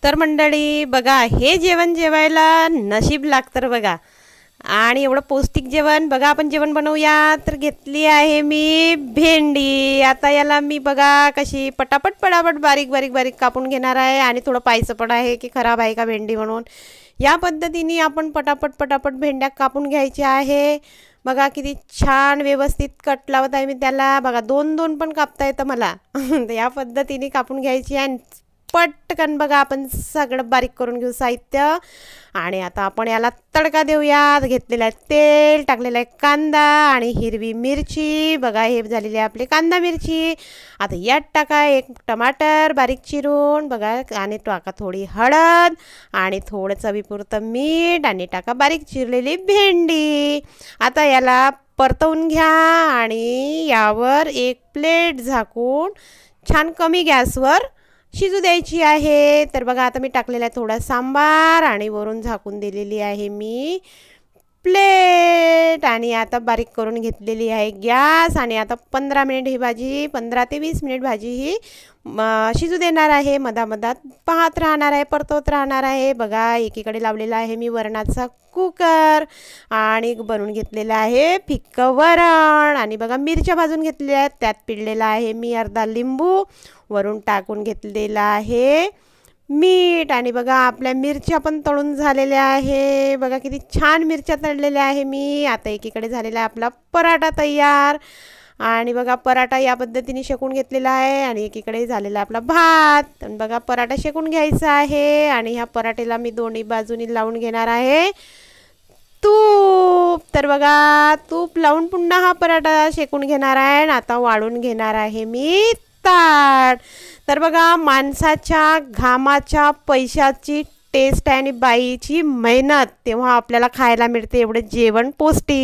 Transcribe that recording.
तर मंडळी बघा, हे जेवण जेवायला नशीब लागतं बघा. आणि एवढं पौष्टिक जेवण बघा. आपण जेवण बनवूया. तर घेतली आहे मी भेंडी. आता याला मी बघा कशी पटापट पटापट बारीक बारीक बारीक कापून घेणार आहे. आणि थोडं पाहायचं पण आहे की खराब आहे का भेंडी म्हणून. या पद्धतीने आपण पटापट पटापट भेंड्या कापून घ्यायच्या आहे. बघा किती छान व्यवस्थित कट लावत आहे मी त्याला. बघा दोन दोन पण कापता येतं मला. तर या पद्धतीने कापून घ्यायची आहे. पटकन बघा आपण सगळं बारीक करून घेऊ साहित्य. आणि आता आपण याला तडका देऊया. घेतलेला आहे तेल, टाकलेला आहे कांदा आणि हिरवी मिरची. बघा हे झालेली आहे आपली कांदा मिरची. आता यात टाका एक टमाटर बारीक चिरून बघा. आणि टाका थोडी हळद आणि थोडं चवीपुरतं मीठ आणि टाका बारीक चिरलेली भेंडी. आता याला परतवून घ्या आणि यावर एक प्लेट झाकून छान कमी गॅसवर शिजू द्यायची आहे. तर बघा आता मी टाकलेला आहे थोडा सांबार आणि वरून झाकून दिलेली आहे मी प्लेट. आणि आता बारीक करून घेतलेली आहे गॅस. आणि आता 15 मिनिट ही भाजी 15 ते 20 मिनिट भाजी ही शिजू देणार आहे. मधामधात पाहत राहणार आहे, परतवत राहणार आहे. बघा एकीकडे लावलेला आहे मी वरणाचा कुकर आणि बनवून घेतलेला आहे फिक्कं वरण. आणि बघा मिरच्या भाजून घेतलेल्या आहेत. त्यात पिळलेला आहे मी अर्धा लिंबू. वरून टाकून घेतलेला आहे मीठ. आणि बघा आपल्या मिरच्या पण तळून झालेल्या आहे. बघा किती छान मिरच्या तळलेल्या आहे मी. आता एकीकडे झालेला आहे आपला पराठा तयार. आणि बघा पराठा या पद्धतीने शेकून घेतलेला आहे. आणि एकीकडे झालेला आपला भात. आणि बघा पराठा शेकून घ्यायचा आहे. आणि ह्या पराठ्याला मी दोन्ही बाजूनी लावून घेणार आहे तूप. तर बघा तूप लावून पुन्हा हा पराठा शेकून घेणार आहे. आणि आता वाढून घेणार आहे मी ताट. तर बघा माणसाच्या घामाच्या पैशाची टेस्ट आहे आणि बाईची मेहनत तेव्हा आपल्याला खायला मिळते एवढं जेवण पौष्टिक.